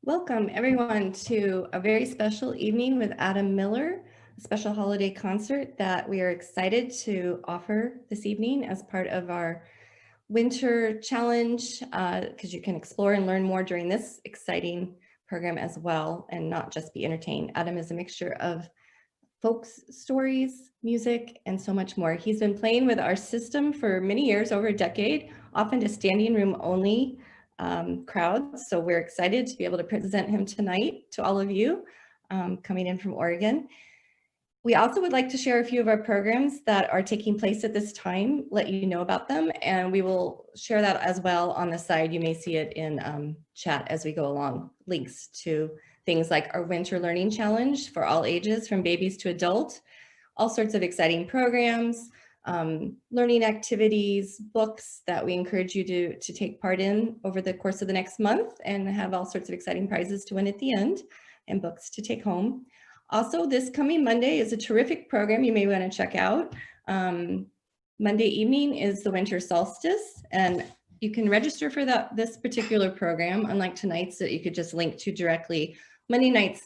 Welcome everyone to a very special evening with Adam Miller, a special holiday concert that we are excited to offer this evening as part of our winter challenge, because you can explore and learn more during this exciting program as well and not just be entertained. Adam is a mixture of folks stories, music, and so much more. He's been playing with our system for many years, over a decade, often to standing room only crowds. So we're excited to be able to present him tonight to all of you coming in from Oregon. We also would like to share a few of our programs that are taking place at this time, let you know about them, and we will share that as well on the side. You may see it in chat as we go along, links to things like our Winter Learning Challenge for all ages, from babies to adult, all sorts of exciting programs, learning activities, books that we encourage you to take part in over the course of the next month, and have all sorts of exciting prizes to win at the end and books to take home. Also, this coming Monday is a terrific program you may want to check out. Monday evening is the Winter Solstice, and you can register for this particular program, unlike tonight's that you could just link to directly. Monday nights,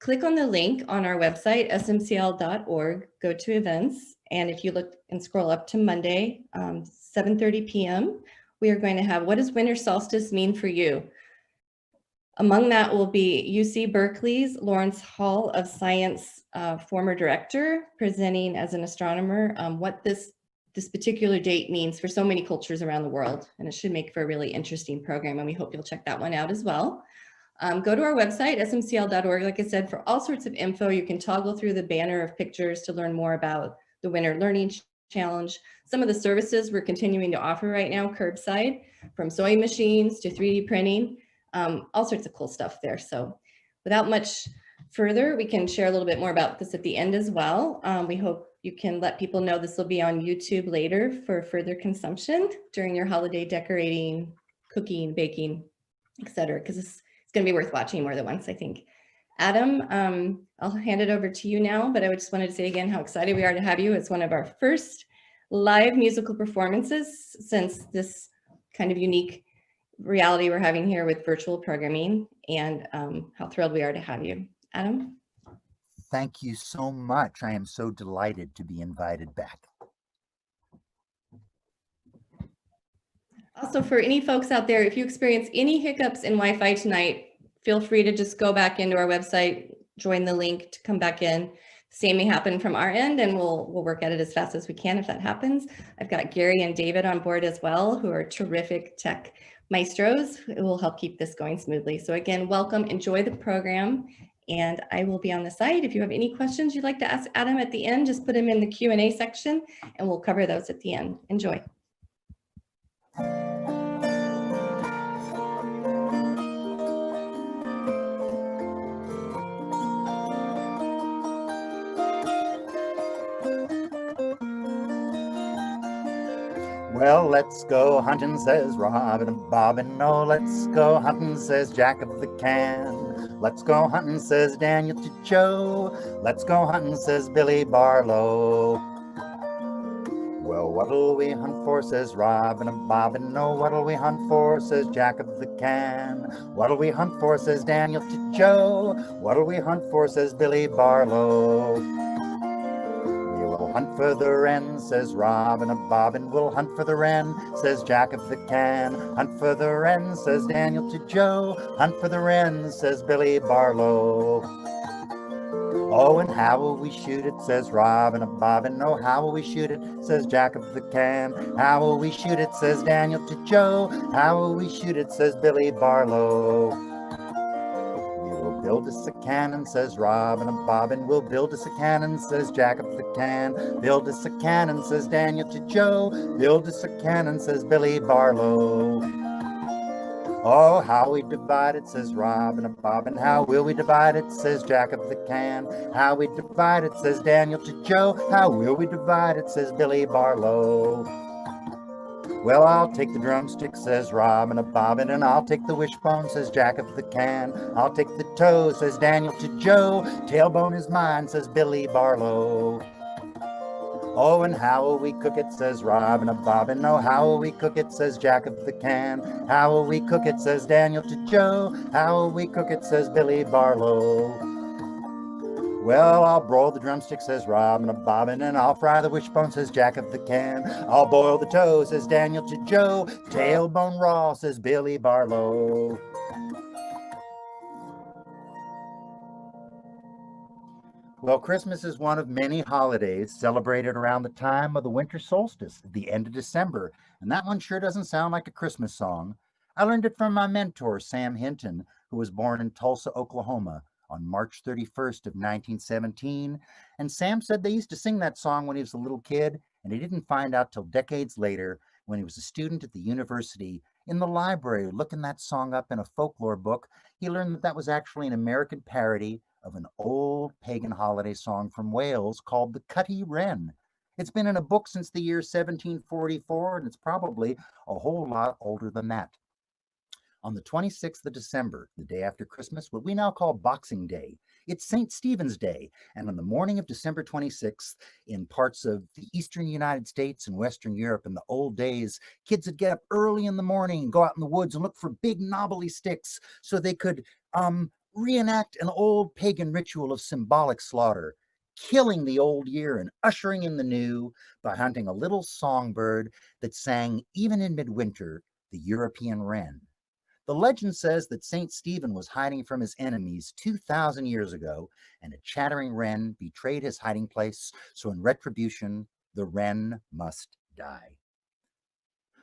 click on the link on our website, smcl.org, go to events, and if you look and scroll up to Monday, 7:30 p.m., we are going to have What Does Winter Solstice Mean for You? Among that will be UC Berkeley's Lawrence Hall of Science former director, presenting as an astronomer what this particular date means for so many cultures around the world. And it should make for a really interesting program, and we hope you'll check that one out as well. Go to our website, smcl.org, like I said, for all sorts of info. You can toggle through the banner of pictures to learn more about the Winter Learning Challenge. Some of the services we're continuing to offer right now, curbside, from sewing machines to 3D printing, all sorts of cool stuff there. So without much further, we can share a little bit more about this at the end as well. We hope you can let people know this will be on YouTube later for further consumption during your holiday decorating, cooking, baking, etc., because it's going to be worth watching more than once, I think. Adam, I'll hand it over to you now, but I just wanted to say again how excited we are to have you. It's one of our first live musical performances since this kind of unique reality we're having here with virtual programming, and how thrilled we are to have you. Adam? Thank you so much. I am so delighted to be invited back. Also, for any folks out there, if you experience any hiccups in Wi-Fi tonight, feel free to just go back into our website, join the link to come back in. Same may happen from our end, and we'll work at it as fast as we can if that happens. I've got Gary and David on board as well, who are terrific tech maestros who will help keep this going smoothly. So again, welcome, enjoy the program, and I will be on the site. If you have any questions you'd like to ask Adam at the end, just put them in the Q&A section, and we'll cover those at the end. Enjoy. Well, let's go hunting, says Robin and Bobbin. Oh, let's go hunting, says Jack of the Can. Let's go hunting, says Daniel to Joe. Let's go hunting, says Billy Barlow. Well, what'll we hunt for, says Robin and Bobbin. Oh, what'll we hunt for, says Jack of the Can. What'll we hunt for, says Daniel to Joe. What'll we hunt for, says Billy Barlow. We'll hunt for the wren, says Robin and Bobbin. We'll hunt for the wren, says Jack of the Can. Hunt for the wren, says Daniel to Joe. Hunt for the wren, says Billy Barlow. Oh, and how will we shoot it, says Robin and Bobbin. Oh, how will we shoot it, says Jack of the Can. How will we shoot it, says Daniel to Joe. How will we shoot it, says Billy Barlow. Build us a cannon, says Robin and Bobbin. We'll build us a cannon, says Jack of the Can. Build us a cannon, says Daniel to Joe. Build us a cannon, says Billy Barlow. Oh, how we divide it, says Robin and Bobbin. How will we divide it, says Jack of the Can. How we divide it, says Daniel to Joe. How will we divide it, says Billy Barlow. Well, I'll take the drumstick, says Robin and Bobbin, and I'll take the wishbone, says Jack of the Can. I'll take the toe, says Daniel to Joe. Tailbone is mine, says Billy Barlow. Oh, and how will we cook it, says Robin a Bobbin. Oh, how will we cook it, says Jack of the Can. How will we cook it, says Daniel to Joe. How will we cook it, says Billy Barlow. Well, I'll broil the drumstick, says Robin a Bobbin, and I'll fry the wishbone, says Jack of the Can. I'll boil the toe, says Daniel to Joe. Tailbone raw, says Billy Barlow. Well, Christmas is one of many holidays celebrated around the time of the winter solstice at the end of December, and that one sure doesn't sound like a Christmas song. I learned it from my mentor, Sam Hinton, who was born in Tulsa, Oklahoma on March 31st of 1917, and Sam said they used to sing that song when he was a little kid, and he didn't find out till decades later when he was a student at the university in the library looking that song up in a folklore book. He learned that that was actually an American parody of an old pagan holiday song from Wales called the Cutty Wren. It's been in a book since the year 1744, and it's probably a whole lot older than that. On the 26th of December, the day after Christmas, what we now call Boxing Day, it's St. Stephen's Day, and on the morning of December 26th, in parts of the eastern United States and Western Europe in the old days, kids would get up early in the morning and go out in the woods and look for big knobbly sticks so they could reenact an old pagan ritual of symbolic slaughter, killing the old year and ushering in the new by hunting a little songbird that sang even in midwinter, the European wren. The legend says that St. Stephen was hiding from his enemies 2,000 years ago, and a chattering wren betrayed his hiding place, so in retribution, the wren must die.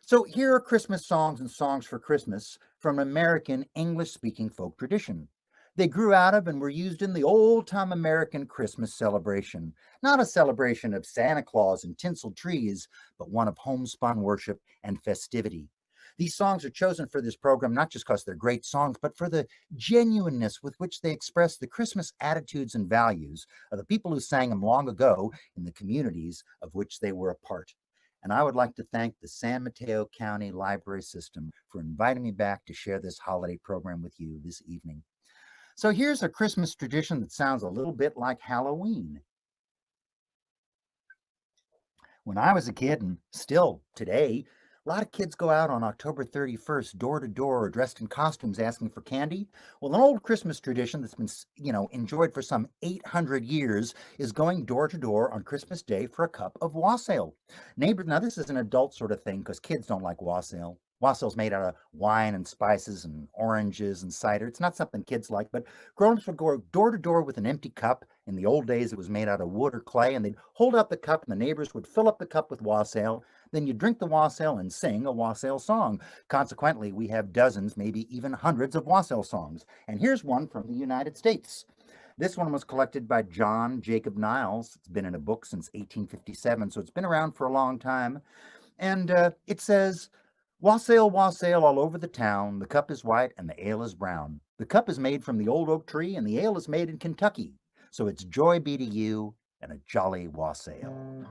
So here are Christmas songs and songs for Christmas from American English-speaking folk tradition. They grew out of and were used in the old-time American Christmas celebration, not a celebration of Santa Claus and tinsel trees, but one of homespun worship and festivity. These songs are chosen for this program not just because they're great songs, but for the genuineness with which they express the Christmas attitudes and values of the people who sang them long ago in the communities of which they were a part. And I would like to thank the San Mateo County Library System for inviting me back to share this holiday program with you this evening. So here's a Christmas tradition that sounds a little bit like Halloween. When I was a kid, and still today, a lot of kids go out on October 31st door to door dressed in costumes asking for candy. Well, an old Christmas tradition that's been, enjoyed for some 800 years is going door to door on Christmas Day for a cup of wassail. Neighbors, now this is an adult sort of thing because kids don't like wassail. Wassail's made out of wine and spices and oranges and cider. It's not something kids like, but grown-ups would go door to door with an empty cup. In the old days, it was made out of wood or clay, and they'd hold up the cup, and the neighbors would fill up the cup with wassail. Then you drink the wassail and sing a wassail song. Consequently, we have dozens, maybe even hundreds of wassail songs. And here's one from the United States. This one was collected by John Jacob Niles. It's been in a book since 1857, so it's been around for a long time. And it says, "Wassail, wassail all over the town. The cup is white and the ale is brown. The cup is made from the old oak tree and the ale is made in Kentucky. So it's joy be to you and a jolly wassail."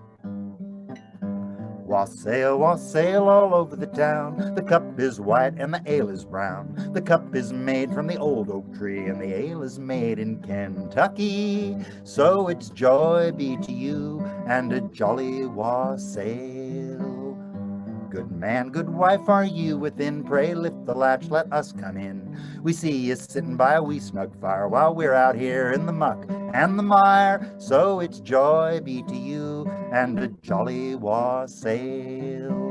Wassail, wassail all over the town. The cup is white and the ale is brown. The cup is made from the old oak tree and the ale is made in Kentucky. So it's joy be to you and a jolly wassail. Good man, good wife, are you within? Pray lift the latch, let us come in. We see you sitting by a wee snug fire while we're out here in the muck and the mire. So it's joy be to you and a jolly wassail.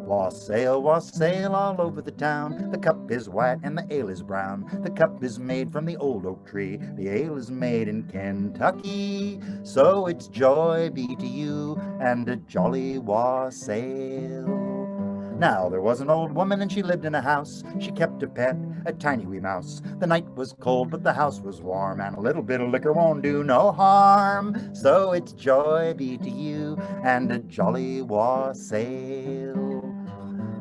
Wassail, wassail all over the town. The cup is white and the ale is brown. The cup is made from the old oak tree. The ale is made in Kentucky. So it's joy be to you and a jolly wassail. Now there was an old woman and she lived in a house. She kept a pet, a tiny wee mouse. The night was cold but the house was warm, and a little bit of liquor won't do no harm. So it's joy be to you and a jolly wassail.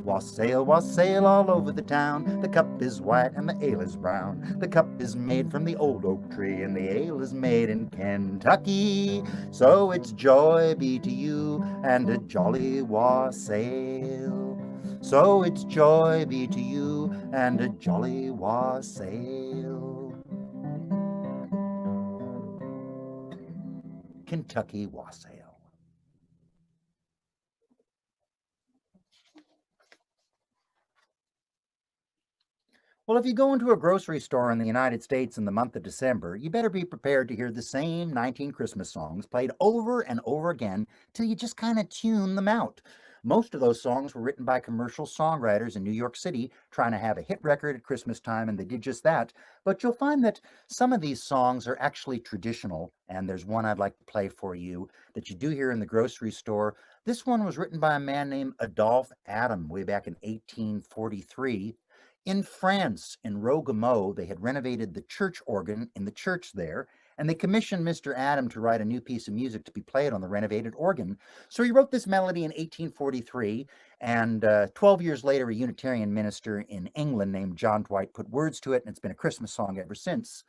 Wassail, wassail all over the town. The cup is white and the ale is brown. The cup is made from the old oak tree and the ale is made in Kentucky. So it's joy be to you and a jolly wassail. So it's joy be to you and a jolly wassail. Kentucky wassail. Well, if you go into a grocery store in the United States in the month of December, you better be prepared to hear the same 19 Christmas songs played over and over again till you just kind of tune them out. Most of those songs were written by commercial songwriters in New York City trying to have a hit record at Christmas time, and they did just that. But you'll find that some of these songs are actually traditional, and there's one I'd like to play for you that you do hear in the grocery store. This one was written by a man named Adolphe Adam way back in 1843. In France, in Rougemont, they had renovated the church organ in the church there, and they commissioned Mr. Adam to write a new piece of music to be played on the renovated organ. So he wrote this melody in 1843, and 12 years later, a Unitarian minister in England named John Dwight put words to it, and it's been a Christmas song ever since.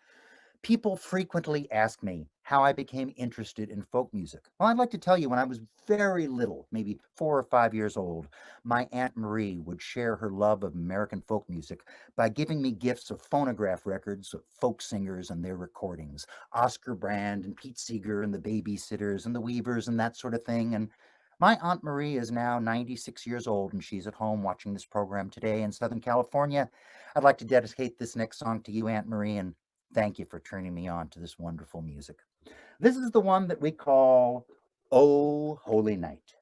People frequently ask me how I became interested in folk music. Well, I'd like to tell you when I was very little, maybe 4 or 5 years old, my Aunt Marie would share her love of American folk music by giving me gifts of phonograph records of folk singers and their recordings, Oscar Brand and Pete Seeger and the Babysitters and the Weavers and that sort of thing. And my Aunt Marie is now 96 years old and she's at home watching this program today in Southern California. I'd like to dedicate this next song to you, Aunt Marie, and thank you for turning me on to this wonderful music. This is the one that we call "O Holy Night."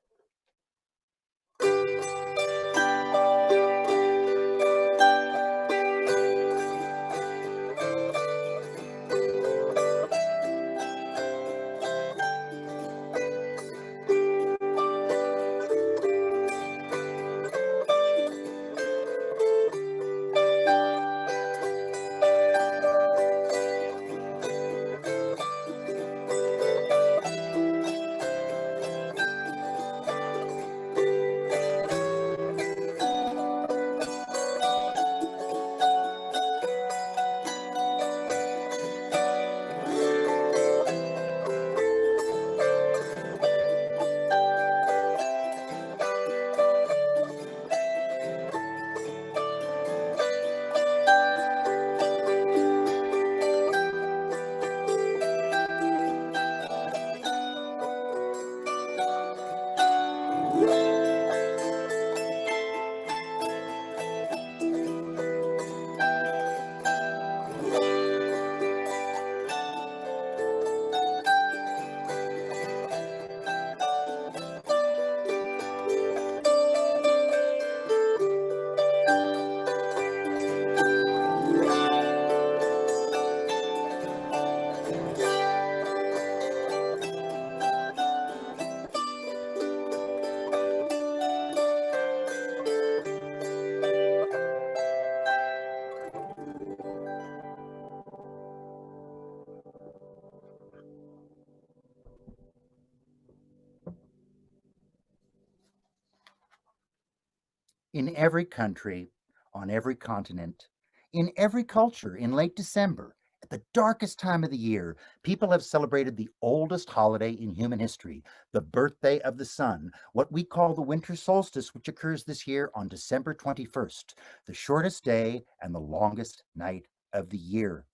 In every country, on every continent, in every culture, in late December, at the darkest time of the year, people have celebrated the oldest holiday in human history, the birthday of the sun, what we call the Winter Solstice, which occurs this year on December 21st, the shortest day and the longest night of the year.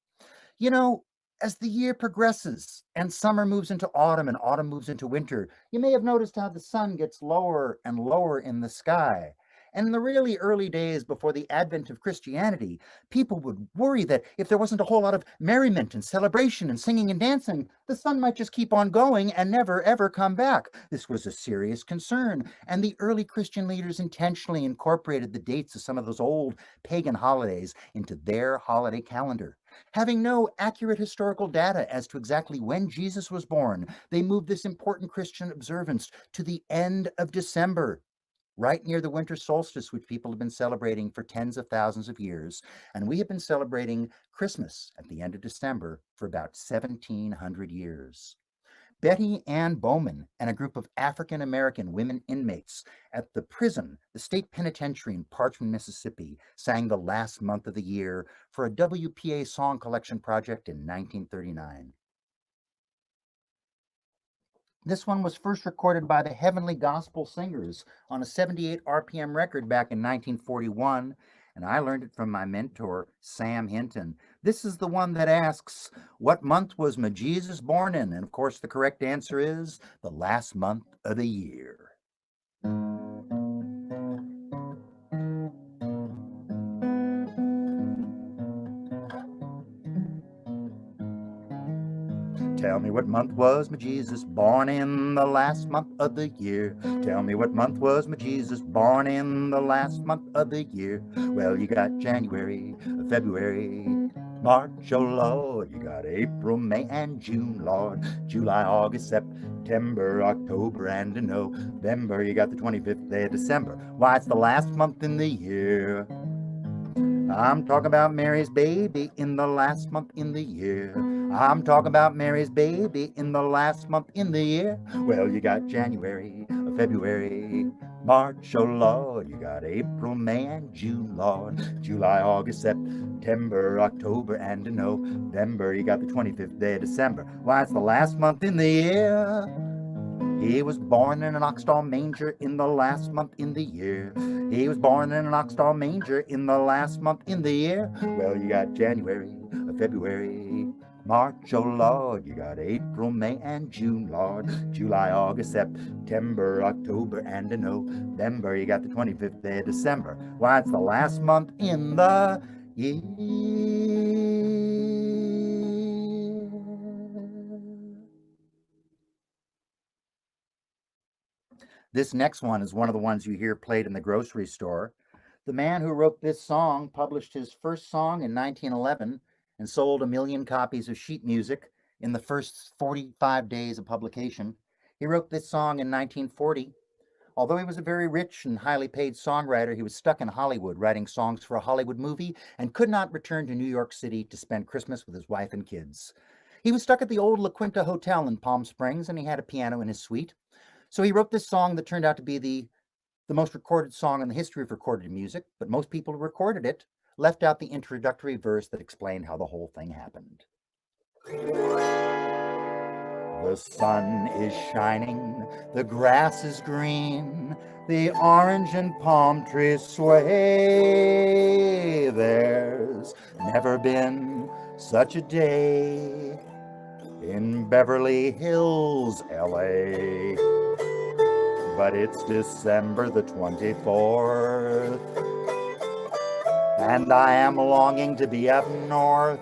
You know, as the year progresses and summer moves into autumn and autumn moves into winter, you may have noticed how the sun gets lower and lower in the sky. And in the really early days before the advent of Christianity, people would worry that if there wasn't a whole lot of merriment and celebration and singing and dancing, the sun might just keep on going and never ever come back. This was a serious concern, and the early Christian leaders intentionally incorporated the dates of some of those old pagan holidays into their holiday calendar. Having no accurate historical data as to exactly when Jesus was born, they moved this important Christian observance to the end of December, right near the winter solstice, which people have been celebrating for tens of thousands of years. And we have been celebrating Christmas at the end of December for about 1,700 years. Betty Ann Bowman and a group of African American women inmates at the prison, the state penitentiary in Parchman, Mississippi, sang the last month of the year for a WPA song collection project in 1939. This one was first recorded by the Heavenly Gospel Singers on a 78 RPM record back in 1941, and I learned it from my mentor, Sam Hinton. This is the one that asks, what month was my Jesus born in? And of course, the correct answer is the last month of the year. Tell me what month was my Jesus born in, the last month of the year? Tell me what month was my Jesus born in, the last month of the year? Well, you got January, February, March, oh Lord. You got April, May, and June, Lord. July, August, September, October, and November. You got the 25th day of December. Why, it's the last month in the year. I'm talking about Mary's baby in the last month in the year. I'm talking about Mary's baby in the last month in the year. Well, you got January, February, March, oh Lord. You got April, May, and June, Lord. July, August, September, October, and November. You got the 25th day of December. Why, it's the last month in the year. He was born in an ox-stall manger in the last month in the year. He was born in an ox-stall manger in the last month in the year. Well, you got January, February, March, oh Lord. You got April, May, and June, Lord. July, August, September, October, and November. You got the 25th day of December. Why, it's the last month in the year. This next one is one of the ones you hear played in the grocery store. The man who wrote this song published his first song in 1911 and sold 1 million copies of sheet music in the first 45 days of publication. He wrote this song in 1940. Although he was a very rich and highly paid songwriter, he was stuck in Hollywood writing songs for a Hollywood movie and could not return to New York City to spend Christmas with his wife and kids. He was stuck at the old La Quinta Hotel in Palm Springs, and he had a piano in his suite. So he wrote this song that turned out to be the most recorded song in the history of recorded music, but most people who recorded it left out the introductory verse that explained how the whole thing happened. The sun is shining, the grass is green, the orange and palm trees sway. There's never been such a day in Beverly Hills, LA. But it's December the 24th, and I am longing to be up north.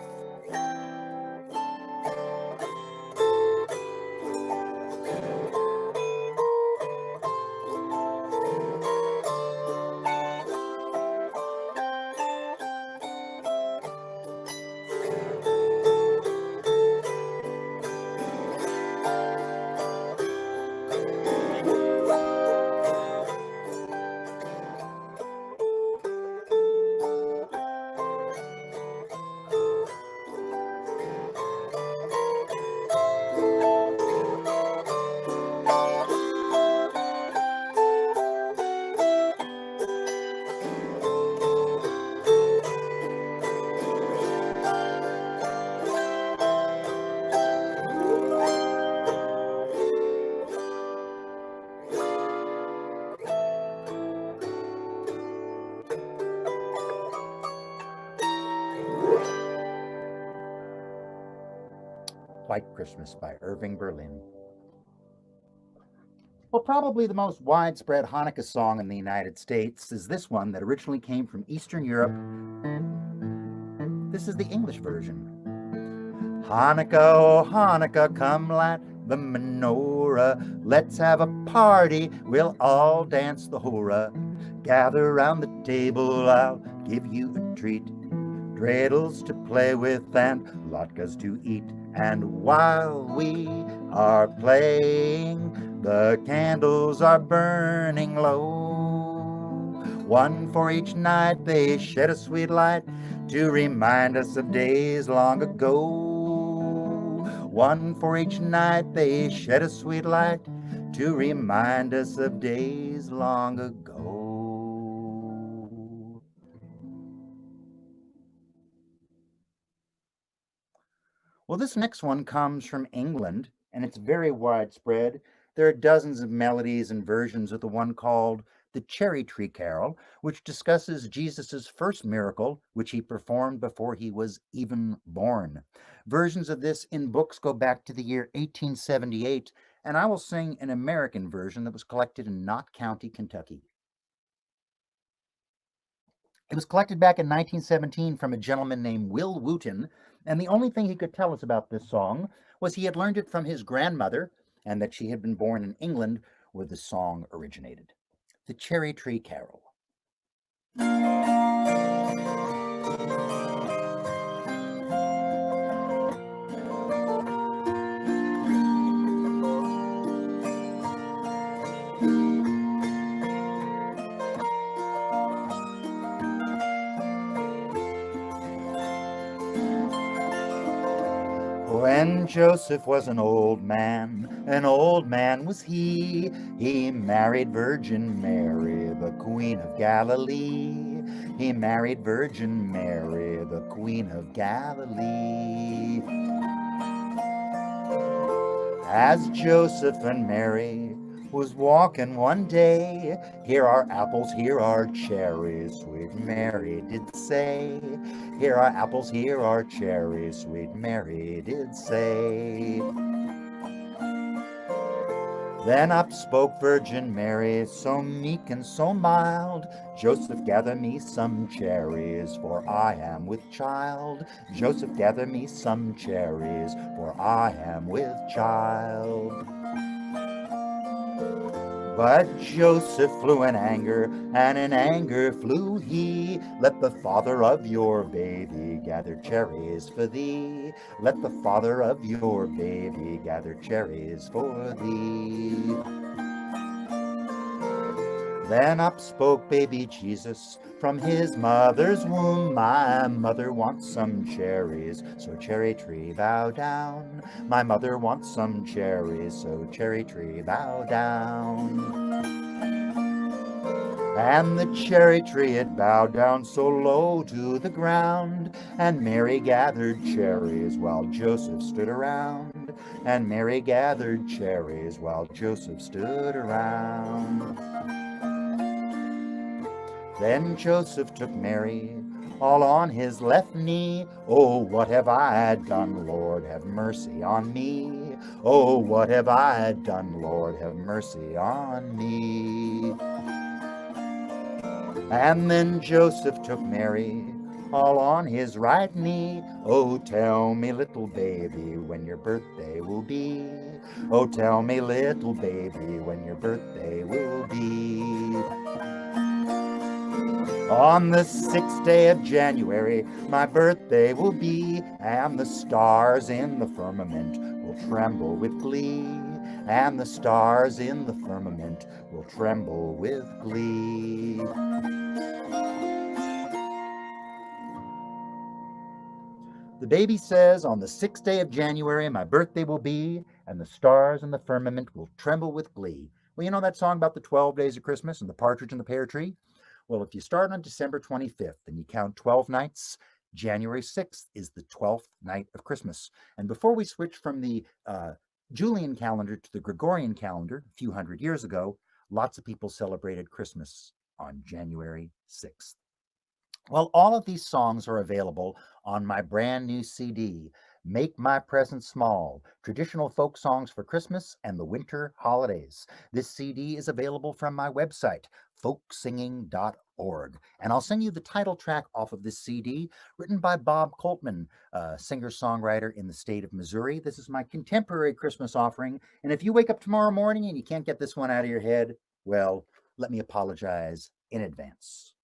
White Christmas by Irving Berlin. Well, probably the most widespread Hanukkah song in the United States is this one that originally came from Eastern Europe. This is the English version. Hanukkah, oh Hanukkah, come light the menorah. Let's have a party, we'll all dance the hora. Gather round the table, I'll give you a treat. Dreidels to play with and latkes to eat. And while we are playing, the candles are burning low. One for each night they shed a sweet light to remind us of days long ago. One for each night they shed a sweet light to remind us of days long ago. Well, this next one comes from England, and it's very widespread. There are dozens of melodies and versions of the one called the Cherry Tree Carol, which discusses Jesus' first miracle, which he performed before he was even born. Versions of this in books go back to the year 1878, and I will sing an American version that was collected in Knott County, Kentucky. It was collected back in 1917 from a gentleman named Will Wooten, And the only thing he could tell us about this song was he had learned it from his grandmother and that she had been born in England where the song originated. The Cherry Tree Carol. When Joseph was an old man was he. He married Virgin Mary, the Queen of Galilee. He married Virgin Mary, the Queen of Galilee. As Joseph and Mary was walking one day, here are apples, here are cherries, sweet Mary did say. Here are apples, here are cherries, sweet Mary did say. Then up spoke Virgin Mary, so meek and so mild, Joseph, gather me some cherries, for I am with child. Joseph, gather me some cherries, for I am with child. But Joseph flew in anger, and in anger flew he. Let the father of your baby gather cherries for thee. Let the father of your baby gather cherries for thee. Then up spoke baby Jesus from his mother's womb. My mother wants some cherries, so cherry tree bow down. My mother wants some cherries, so cherry tree bow down. And the cherry tree it bowed down so low to the ground, and Mary gathered cherries while Joseph stood around. And Mary gathered cherries while Joseph stood around. Then Joseph took Mary all on his left knee. Oh, what have I done, Lord, have mercy on me. Oh, what have I done, Lord, have mercy on me. And then Joseph took Mary all on his right knee. Oh, tell me, little baby, when your birthday will be. Oh, tell me, little baby, when your birthday will be. On the 6th day of January, my birthday will be, and the stars in the firmament will tremble with glee. And the stars in the firmament will tremble with glee. The baby says, on the 6th day of January, my birthday will be, and the stars in the firmament will tremble with glee. Well, you know that song about the 12 days of Christmas and the partridge in the pear tree? Well, if you start on December 25th and you count 12 nights, January 6th is the 12th night of Christmas. And before we switch from the Julian calendar to the Gregorian calendar a few hundred years ago, lots of people celebrated Christmas on January 6th. Well, all of these songs are available on my brand new CD, Make My Present Small, Traditional Folk Songs for Christmas and the Winter Holidays. This CD is available from my website, folksinging.org. And I'll send you the title track off of this CD, written by Bob Coltman, a singer-songwriter in the state of Missouri. This is my contemporary Christmas offering. And if you wake up tomorrow morning and you can't get this one out of your head, well, let me apologize in advance.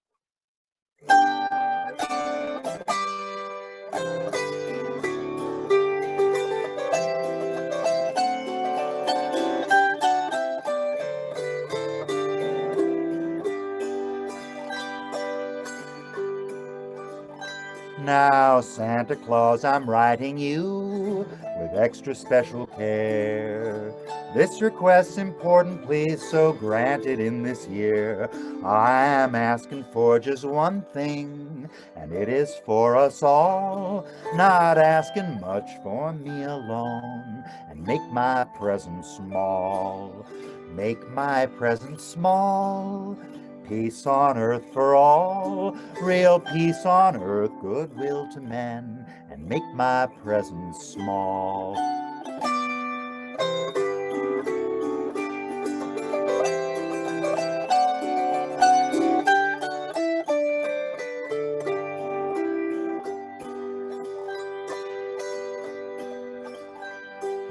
Now, Santa Claus, I'm writing you with extra special care. This request's important, please, so grant it in this year. I am asking for just one thing, and it is for us all. Not asking much for me alone, and make my present small. Make my present small. Peace on earth for all, real peace on earth, goodwill to men, and make my present small.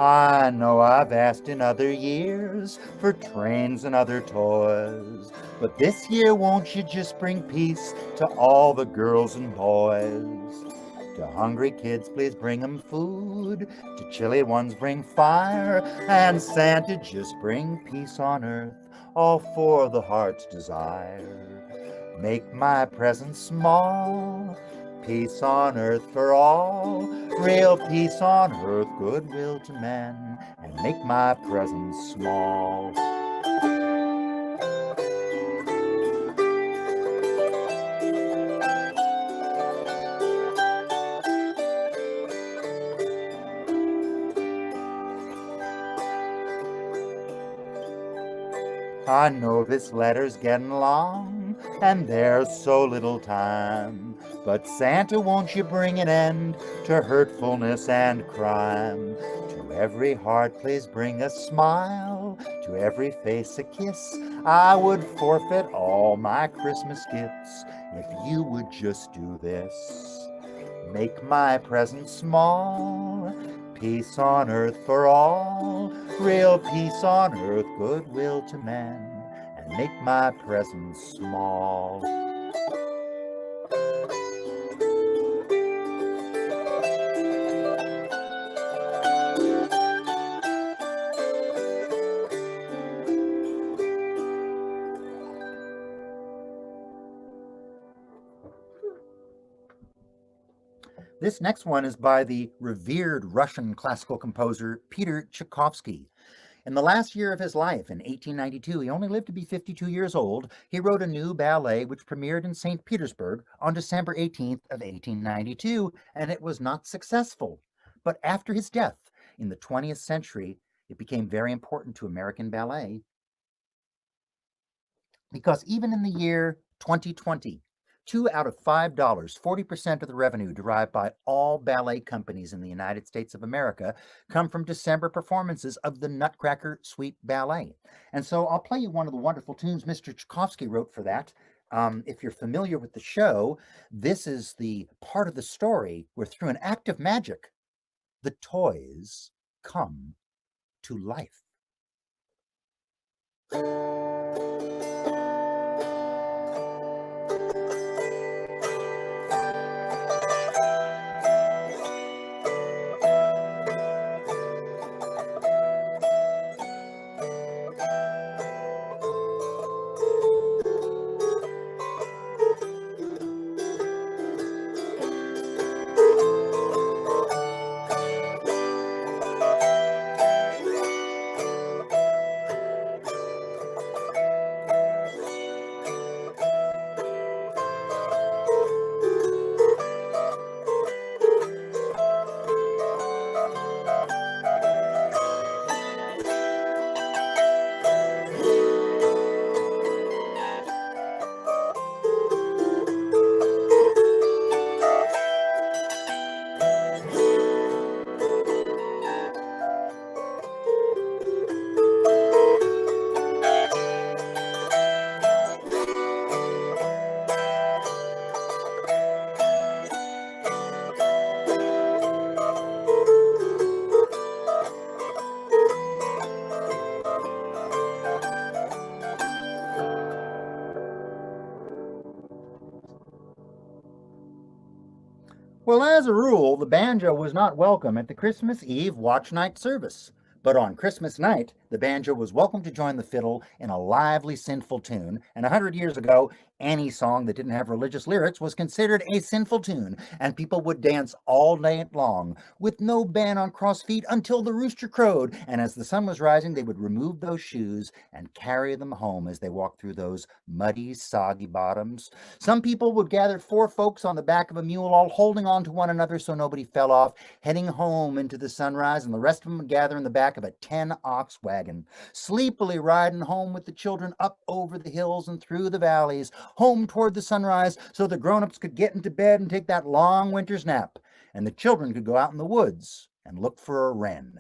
I know I've asked in other years for trains and other toys, but this year won't you just bring peace to all the girls and boys? To hungry kids, please bring 'em food. To chilly ones, bring fire. And Santa, just bring peace on earth, all for the heart's desire. Make my presents small, peace on earth for all. Real peace on earth, goodwill to men. And make my presents small. I know this letter's getting long, and there's so little time. But Santa, won't you bring an end to hurtfulness and crime? To every heart, please bring a smile. To every face, a kiss. I would forfeit all my Christmas gifts if you would just do this. Make my present small, peace on earth for all. Real peace on earth, goodwill to men, and make my presents small. This next one is by the revered Russian classical composer Peter Tchaikovsky. In the last year of his life, in 1892, he only lived to be 52 years old, he wrote a new ballet which premiered in St. Petersburg on December 18th of 1892, and it was not successful. But after his death in the 20th century, it became very important to American ballet, because even in the year 2020, 2 out of $5, 40% of the revenue derived by all ballet companies in the United States of America, come from December performances of the Nutcracker Suite Ballet. And so I'll play you one of the wonderful tunes Mr. Tchaikovsky wrote for that. If you're familiar with the show, this is the part of the story where, through an act of magic, the toys come to life. Well, as a rule, the banjo was not welcome at the Christmas Eve watch night service. But on Christmas night, the banjo was welcome to join the fiddle in a lively, sinful tune. And 100 years ago, any song that didn't have religious lyrics was considered a sinful tune, and people would dance all night long with no band on cross feet until the rooster crowed. And as the sun was rising, they would remove those shoes and carry them home as they walked through those muddy, soggy bottoms. Some people would gather 4 folks on the back of a mule, all holding on to one another so nobody fell off, heading home into the sunrise, and the rest of them would gather in the back of a 10-ox wagon, sleepily riding home with the children up over the hills and through the valleys, home toward the sunrise, so the grown-ups could get into bed and take that long winter's nap, and the children could go out in the woods and look for a wren.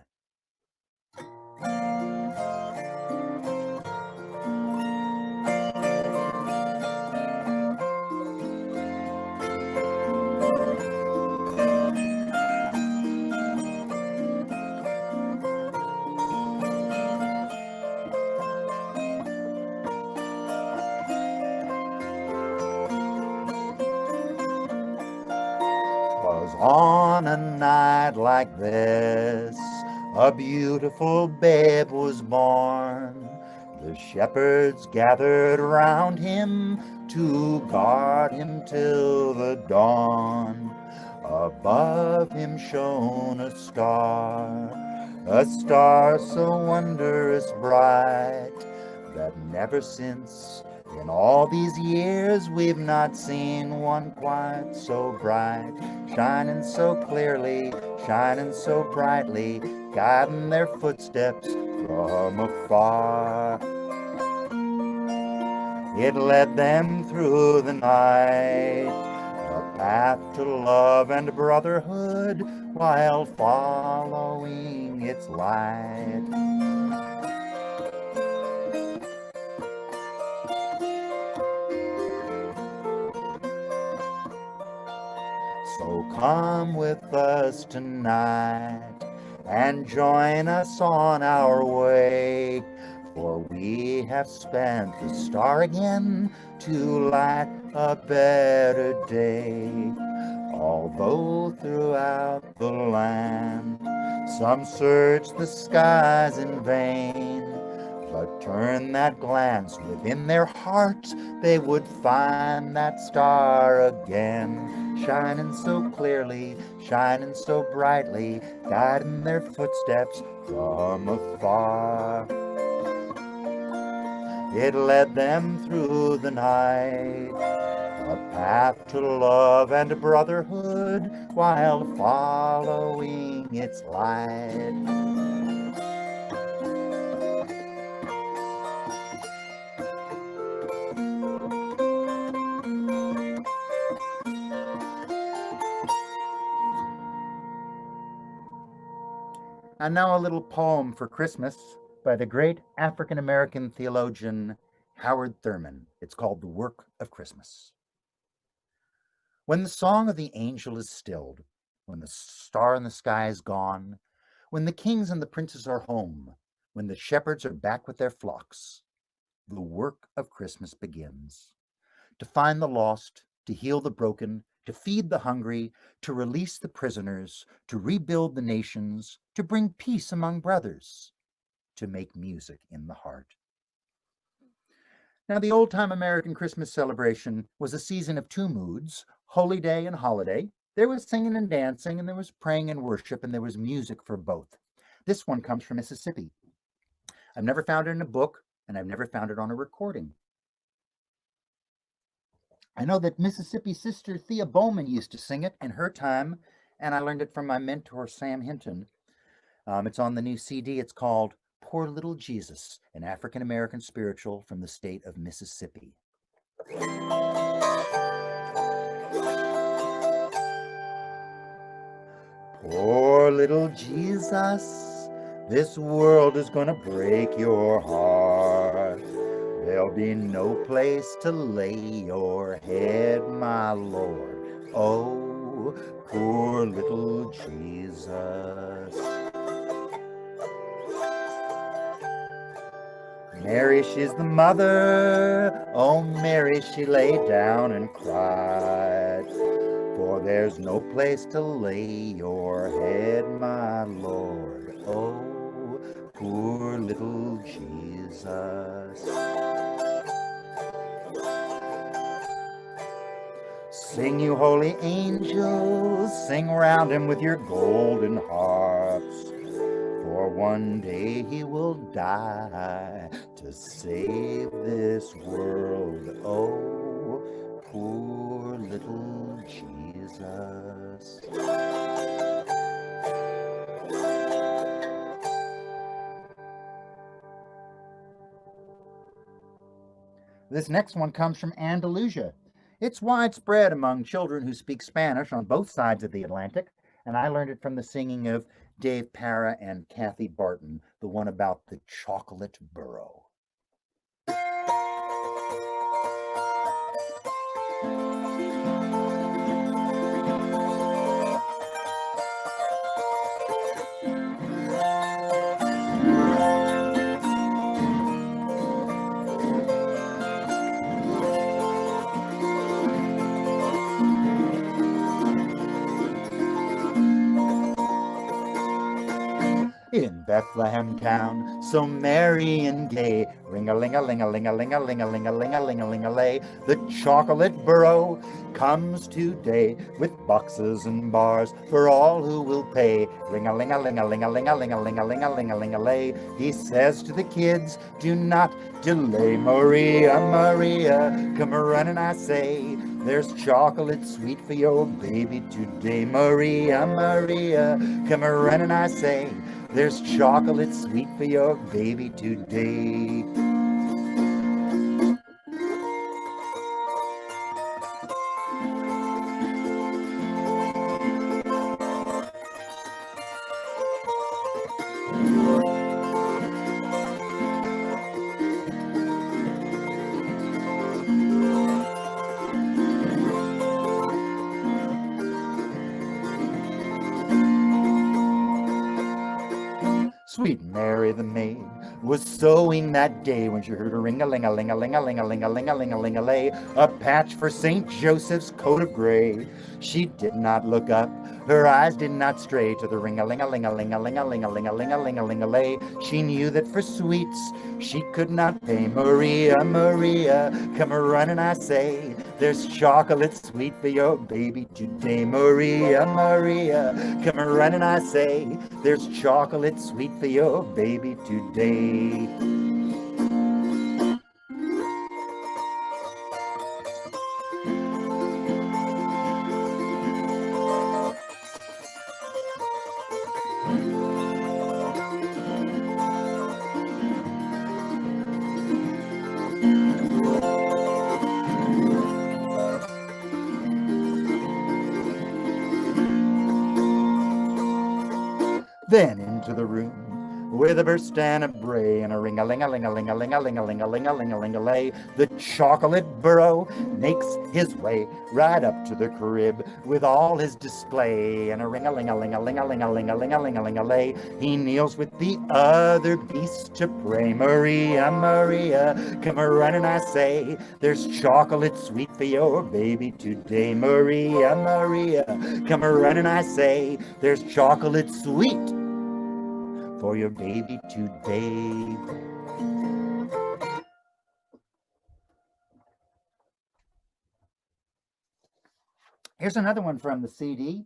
On a night like this, a beautiful babe was born. The shepherds gathered round him to guard him till the dawn. Above him shone a star so wondrous bright, that never since in all these years we've not seen one quite so bright, shining so clearly, shining so brightly, guiding their footsteps from afar. It led them through the night, a path to love and brotherhood, while following its light. So come with us tonight and join us on our way, for we have spent the star again to light a better day. Although throughout the land some search the skies in vain, but turn that glance within their hearts, they would find that star again, shining so clearly, shining so brightly, guiding their footsteps from afar. It led them through the night, a path to love and brotherhood, while following its light. And now a little poem for Christmas by the great African-American theologian Howard Thurman. It's called The Work of Christmas. When the song of the angel is stilled, when the star in the sky is gone, when the kings and the princes are home, when the shepherds are back with their flocks, the work of Christmas begins. To find the lost, to heal the broken, to feed the hungry, to release the prisoners, to rebuild the nations, to bring peace among brothers, to make music in the heart. Now, the old-time American Christmas celebration was a season of two moods, holy day and holiday. There was singing and dancing, and there was praying and worship, and there was music for both. This one comes from Mississippi. I've never found it in a book, and I've never found it on a recording. I know that Mississippi sister Thea Bowman used to sing it in her time, and I learned it from my mentor, Sam Hinton. It's on the new CD. It's called Poor Little Jesus, an African-American spiritual from the state of Mississippi. Poor little Jesus, this world is gonna break your heart. There'll be no place to lay your head, my Lord. Oh, poor little Jesus. Mary, she's the mother. Oh, Mary, she lay down and cried. For there's no place to lay your head, my Lord. Oh, poor little Jesus. Sing, you holy angels, sing round him with your golden harps. For one day he will die to save this world. Oh, poor little Jesus. This next one comes from Andalusia. It's widespread among children who speak Spanish on both sides of the Atlantic, and I learned it from the singing of Dave Para and Kathy Barton, the one about the chocolate burrow. Bethlehem town, so merry and gay. Ring-a-ling-a-ling-a-ling-a-ling-a-ling-a-ling-a-ling-a-ling-a-lay. The chocolate burro comes today with boxes and bars for all who will pay. Ring-a-ling-a-ling-a-ling-a-ling-a-ling-a-ling-a-ling-a-ling-a-lay. He says to the kids, do not delay. Maria, Maria, come running, I say. There's chocolate sweet for your baby today. Maria, Maria, come running, I say. There's chocolate sweet for your baby today. Sweet Mary the maid was sewing that day when she heard a ring-a-ling-a-ling-a-ling-a-ling-a-ling-a-ling-a-ling-a-ling-a-lay, a patch for St. Joseph's coat of gray. She did not look up, her eyes did not stray to the ring-a-ling-a-ling-a-ling-a-ling-a-ling-a-ling-a-ling-a-ling-a-ling-a-lay. She knew that for sweets she could not pay. Maria, Maria, come running, I say. There's chocolate sweet for your baby today. Maria, Maria, come running, I say. There's chocolate sweet for your baby today. Then into the room with a burst and a bray and a ring-a-ling-a-ling-a-ling-a-ling-a-ling-a-ling-a-ling-a-ling-a-lay. The chocolate burro makes his way right up to the crib with all his display and a ring-a-ling-a-ling-a-ling-a-ling-a-ling-a-ling-a-ling-a-ling-a-lay. He kneels with the other beasts to pray. Maria, Maria, come running, I say. There's chocolate sweet for your baby today. Maria, Maria, come running, I say. There's chocolate sweet for your baby today. Here's another one from the CD,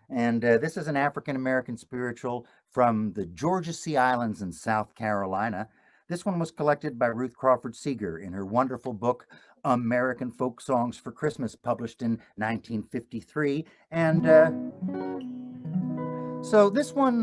and this is an African-American spiritual from the Georgia Sea Islands in South Carolina. This one was collected by Ruth Crawford Seeger in her wonderful book, American Folk Songs for Christmas, published in 1953. And so this one's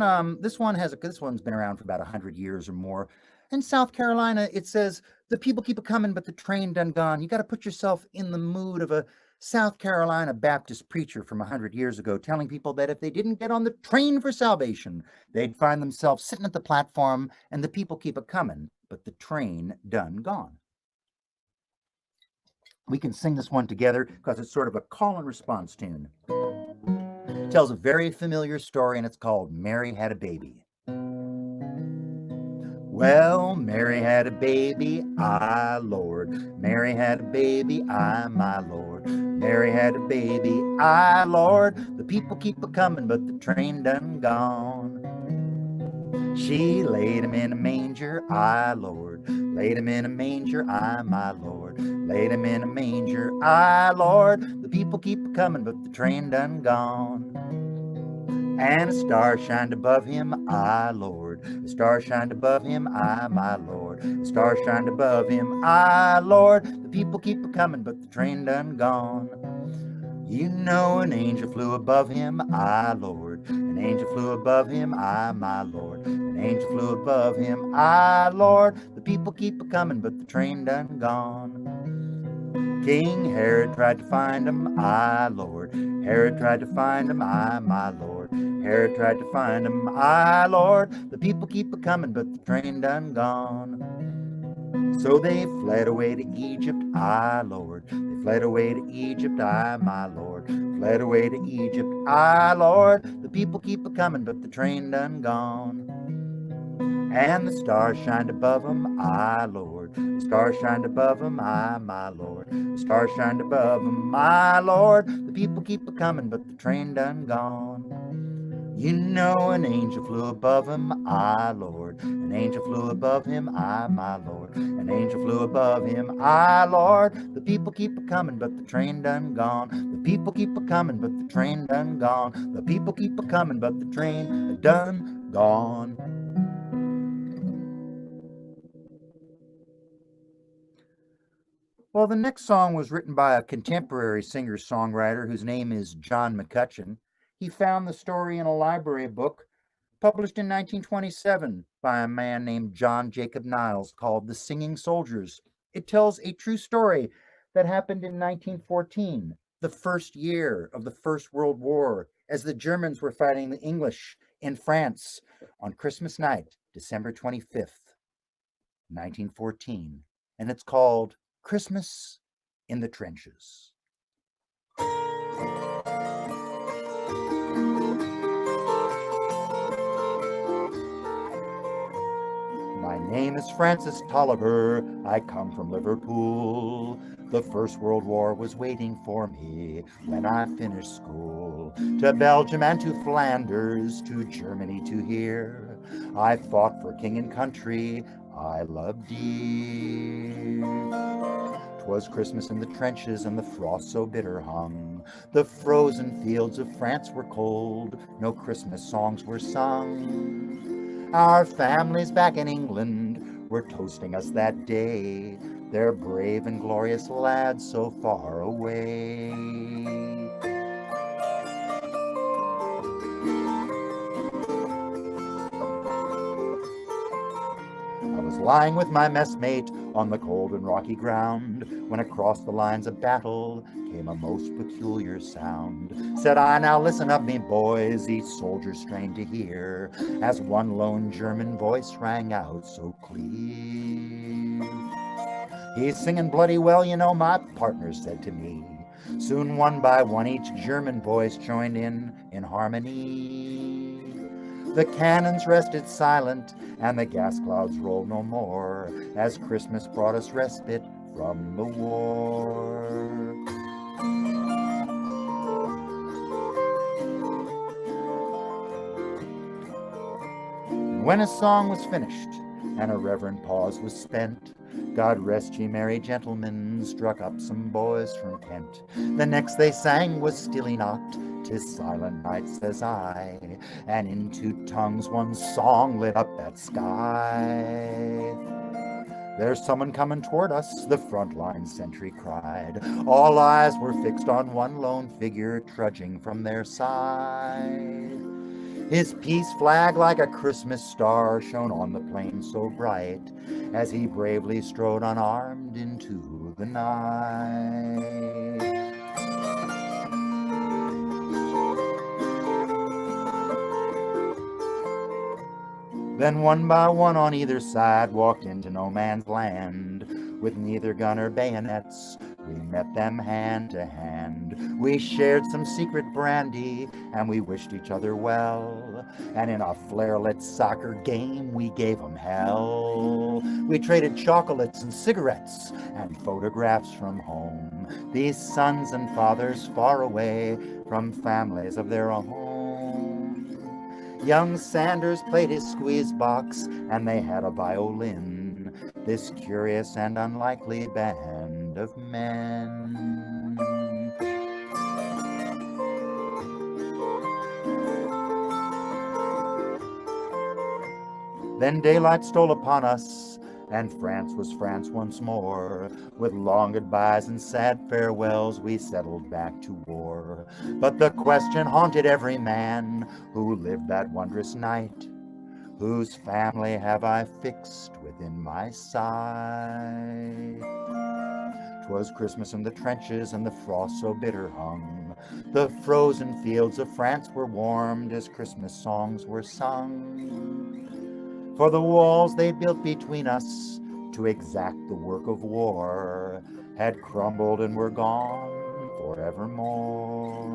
been around for about 100 years or more. In South Carolina, it says, the people keep a-coming, but the train done gone. You got to put yourself in the mood of a South Carolina Baptist preacher from 100 years ago, telling people that if they didn't get on the train for salvation, they'd find themselves sitting at the platform and the people keep a-coming, but the train done gone. We can sing this one together because it's sort of a call and response tune. It tells a very familiar story, and it's called Mary Had a Baby. Well, Mary had a baby, I, Lord. Mary had a baby, I, my Lord. Mary had a baby, I, Lord. The people keep a-coming, but the train done gone. She laid him in a manger, I, Lord. Laid him in a manger, I, my Lord. Laid him in a manger, I, Lord. The people keep a-coming, but the train done gone. And a star shined above him, I, Lord. A star shined above him, I, my Lord. A star shined above him, I, Lord. The people keep a-coming, but the train done gone. You know an angel flew above him, I, Lord. An angel flew above him, I, my Lord. An angel flew above him, I, Lord. The people keep a-coming, but the train done gone. King Herod tried to find him, I, Lord. Herod tried to find him, I, my Lord. Herod tried to find him, I, Lord. The people keep a-coming, but the train done gone. So they fled away to Egypt, I, Lord. They fled away to Egypt, I, my Lord. Fled away to Egypt, I, Lord. The people keep a-coming, but the train done gone. And the stars shined above him, I, Lord. The stars shined above him, I, my Lord. The stars shined above him, my Lord. The people keep a-coming, but the train done gone. You know an angel flew above him, aye, Lord. An angel flew above him, aye, my Lord. An angel flew above him, aye, Lord. The people keep a-comin', but the train done gone. The people keep a-comin', but the train done gone. The people keep a-comin', but the train done gone. Well, the next song was written by a contemporary singer-songwriter whose name is John McCutcheon. He found the story in a library book published in 1927 by a man named John Jacob Niles called The Singing Soldiers. It tells a true story that happened in 1914, the first year of the First World War, as the Germans were fighting the English in France on Christmas night, December 25th, 1914. And it's called Christmas in the Trenches. My name is Francis Tolliver, I come from Liverpool. The First World War was waiting for me when I finished school. To Belgium and to Flanders, to Germany to here, I fought for king and country I loved dear. 'Twas Christmas in the trenches and the frost so bitter hung. The frozen fields of France were cold, no Christmas songs were sung. Our families back in England were toasting us that day, their brave and glorious lads so far away. I was lying with my messmate on the cold and rocky ground, when across the lines of battle came a most peculiar sound. Said I, now listen up, me boys, each soldier strained to hear, as one lone German voice rang out so clear. He's singing bloody well, you know, my partner said to me. Soon one by one each German voice joined in harmony. The cannons rested silent, and the gas clouds rolled no more, as Christmas brought us respite from the war. When a song was finished, and a reverent pause was spent, God rest ye merry gentlemen, struck up some boys from Kent. The next they sang was Stilly Not, 'tis silent night, says I, and into tongues one song lit up that sky. There's someone coming toward us, the frontline sentry cried. All eyes were fixed on one lone figure trudging from their side. His peace flag like a Christmas star shone on the plain so bright, as he bravely strode unarmed into the night. Then one by one on either side walked into no man's land. With neither gun or bayonets, we met them hand to hand. We shared some secret brandy, and we wished each other well. And in a flare-lit soccer game, we gave 'em hell. We traded chocolates and cigarettes, and photographs from home. These sons and fathers far away from families of their own. Young Sanders played his squeeze box, and they had a violin, this curious and unlikely band of men. Then daylight stole upon us, and France was France once more. With long goodbyes and sad farewells, we settled back to war. But the question haunted every man who lived that wondrous night: whose family have I fixed within my sight? 'Twas Christmas in the trenches, and the frost so bitter hung. The frozen fields of France were warmed as Christmas songs were sung. For the walls they built between us to exact the work of war had crumbled and were gone forevermore.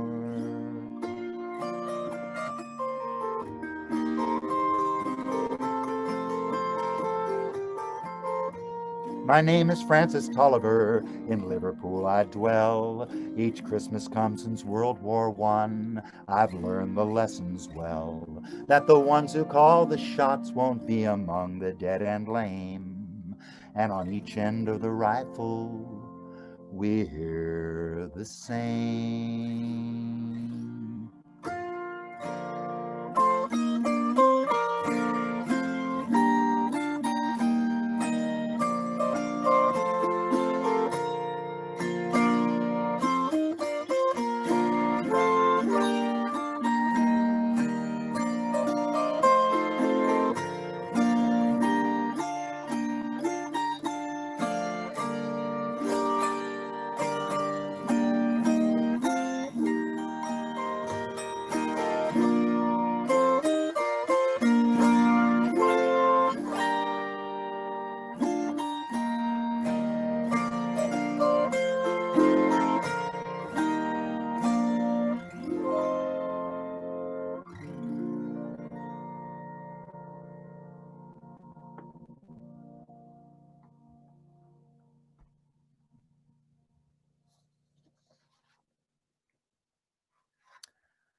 My name is Francis Tolliver, in Liverpool I dwell. Each Christmas come since World War I, I've learned the lessons well, that the ones who call the shots won't be among the dead and lame. And on each end of the rifle, we hear the same.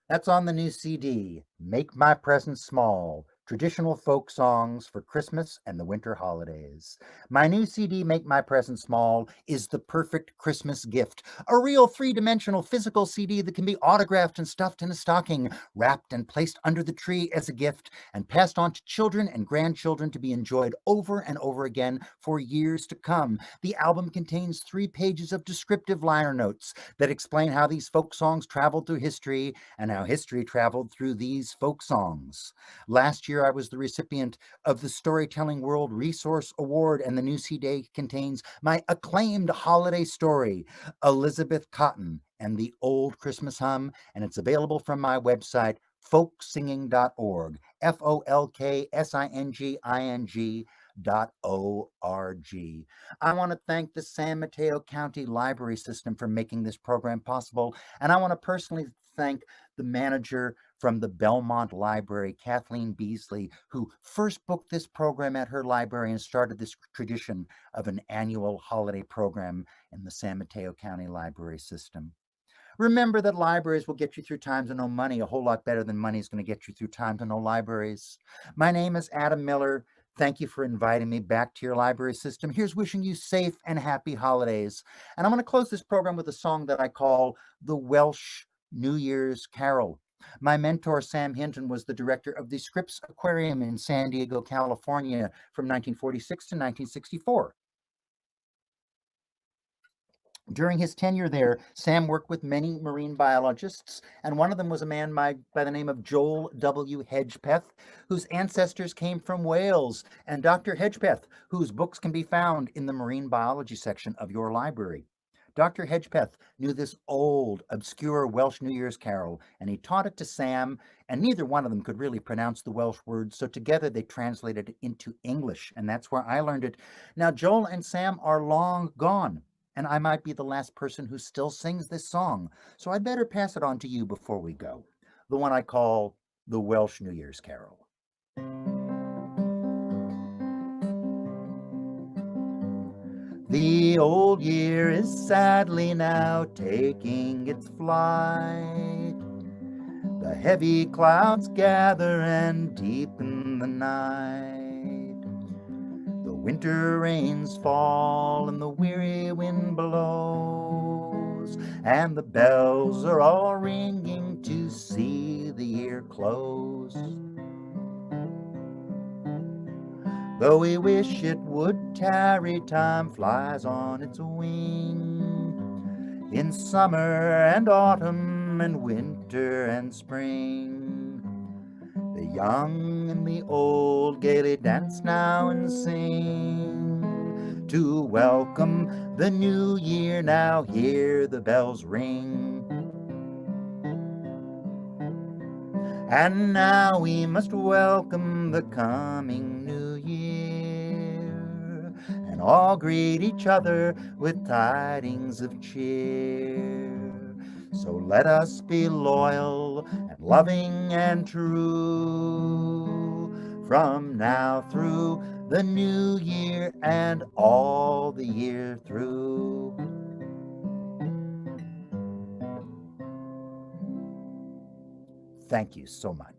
That's on the new CD, Make My Presents Small, Traditional Folk Songs for Christmas and the Winter Holidays. My new CD, Make My Presents Small, is the perfect Christmas gift. A real three-dimensional physical CD that can be autographed and stuffed in a stocking, wrapped and placed under the tree as a gift, and passed on to children and grandchildren to be enjoyed over and over again for years to come. The album contains 3 pages of descriptive liner notes that explain how these folk songs traveled through history and how history traveled through these folk songs. Last year, I was the recipient of the Storytelling World Resource Award, and the new CD contains my acclaimed holiday story, Elizabeth Cotton and the Old Christmas Hum, and it's available from my website, folksinging.org, folksinging.org. I want to thank the San Mateo County Library System for making this program possible, and I want to personally thank the manager from the Belmont Library, Kathleen Beasley, who first booked this program at her library and started this tradition of an annual holiday program in the San Mateo County Library System. Remember that libraries will get you through times of no money a whole lot better than money is going to get you through times of no libraries. My name is Adam Miller. Thank you for inviting me back to your library system. Here's wishing you safe and happy holidays. And I'm going to close this program with a song that I call the Welsh New Year's Carol. My mentor, Sam Hinton, was the director of the Scripps Aquarium in San Diego, California from 1946 to 1964. During his tenure there, Sam worked with many marine biologists, and one of them was a man by the name of Joel W. Hedgepeth, whose ancestors came from Wales, and Dr. Hedgepeth, whose books can be found in the marine biology section of your library. Dr. Hedgepeth knew this old, obscure Welsh New Year's carol, and he taught it to Sam, and neither one of them could really pronounce the Welsh words, so together they translated it into English, and that's where I learned it. Now, Joel and Sam are long gone, and I might be the last person who still sings this song, so I'd better pass it on to you before we go, the one I call the Welsh New Year's Carol. The old year is sadly now taking its flight. The heavy clouds gather and deepen the night. The winter rains fall and the weary wind blows, and the bells are all ringing to see the year close. Though we wish it would tarry, time flies on its wing. In summer and autumn and winter and spring, the young and the old gaily dance now and sing. To welcome the new year, now hear the bells ring. And now we must welcome the coming new year, and all greet each other with tidings of cheer. So let us be loyal and loving and true, from now through the new year and all the year through. Thank you so much.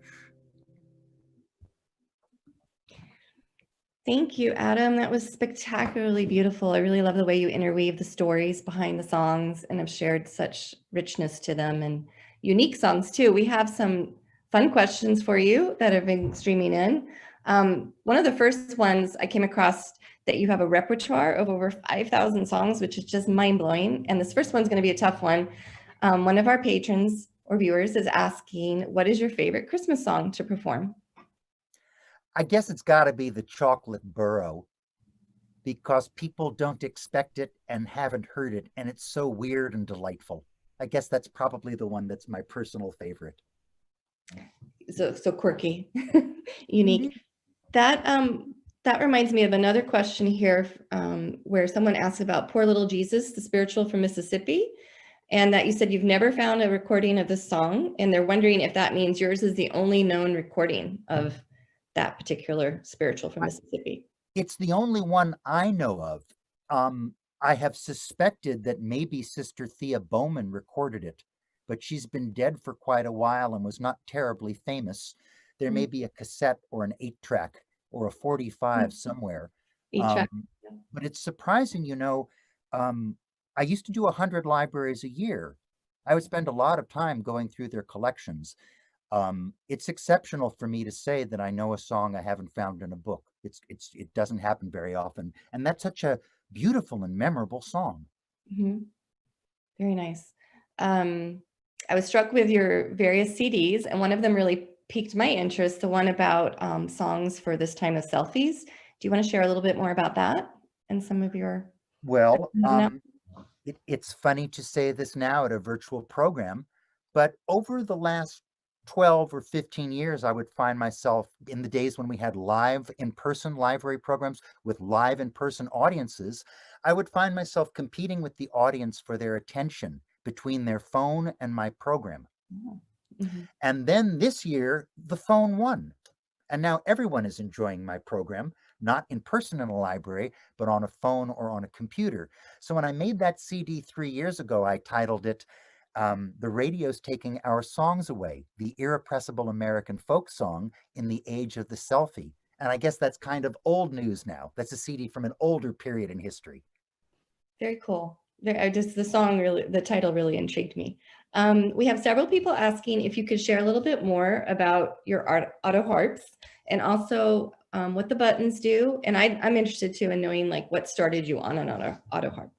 Thank you, Adam. That was spectacularly beautiful. I really love the way you interweave the stories behind the songs and have shared such richness to them and unique songs too. We have some fun questions for you that have been streaming in. One of the first ones I came across that you have a repertoire of over 5,000 songs, which is just mind-blowing. And this first one's going to be a tough one. One of our patrons or viewers is asking, what is your favorite Christmas song to perform? I guess it's got to be the Chocolate Burrow, because people don't expect it and haven't heard it, and it's so weird and delightful. I guess that's probably the one that's my personal favorite. So quirky, unique. That reminds me of another question here, where someone asked about Poor Little Jesus, the spiritual from Mississippi, and that you said you've never found a recording of this song, and they're wondering if that means yours is the only known recording of that particular spiritual from Mississippi. It's the only one I know of. I have suspected that maybe Sister Thea Bowman recorded it, but she's been dead for quite a while and was not terribly famous. There may be a cassette or an 8-track or a 45 somewhere. Track. But it's surprising, I used to do 100 libraries a year. I would spend a lot of time going through their collections. It's exceptional for me to say that I know a song I haven't found in a book. It doesn't happen very often, and that's such a beautiful and memorable song. Mm-hmm. Very nice. I was struck with your various CDs, and one of them really piqued my interest, the one about songs for this time of selfies. Do you want to share a little bit more about that and some of your... Well, it's funny to say this now at a virtual program, but over the last 12 or 15 years, I would find myself in the days when we had live in-person library programs with live in-person audiences, I would find myself competing with the audience for their attention between their phone and my program. Mm-hmm. And then this year, the phone won. And now everyone is enjoying my program, not in person in a library, but on a phone or on a computer. So when I made that CD 3 years ago, I titled it, The Radio's Taking Our Songs Away, the Irrepressible American Folk Song in the Age of the Selfie. And I guess that's kind of old news now. That's a CD from an older period in history. Very cool. The title really intrigued me. We have several people asking if you could share a little bit more about your auto harps and also what the buttons do. And I'm interested too in knowing like what started you on an auto harp.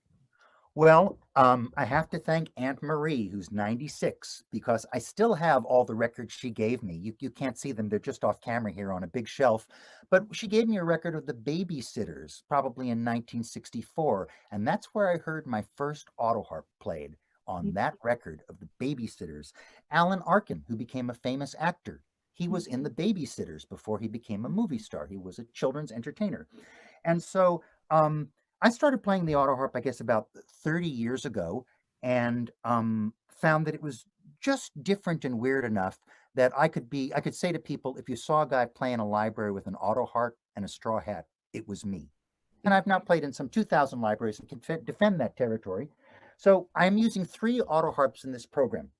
Well, I have to thank Aunt Marie, who's 96, because I still have all the records she gave me. You can't see them. They're just off camera here on a big shelf. But she gave me a record of the Babysitters, probably in 1964. And that's where I heard my first auto harp played, on that record of the Babysitters. Alan Arkin, who became a famous actor, he was in the Babysitters before he became a movie star. He was a children's entertainer. And so I started playing the auto harp, I guess, about 30 years ago, and found that it was just different and weird enough that I could say to people, if you saw a guy play in a library with an auto harp and a straw hat, it was me. And I've now played in some 2,000 libraries and can defend that territory. So I'm using 3 auto harps in this program.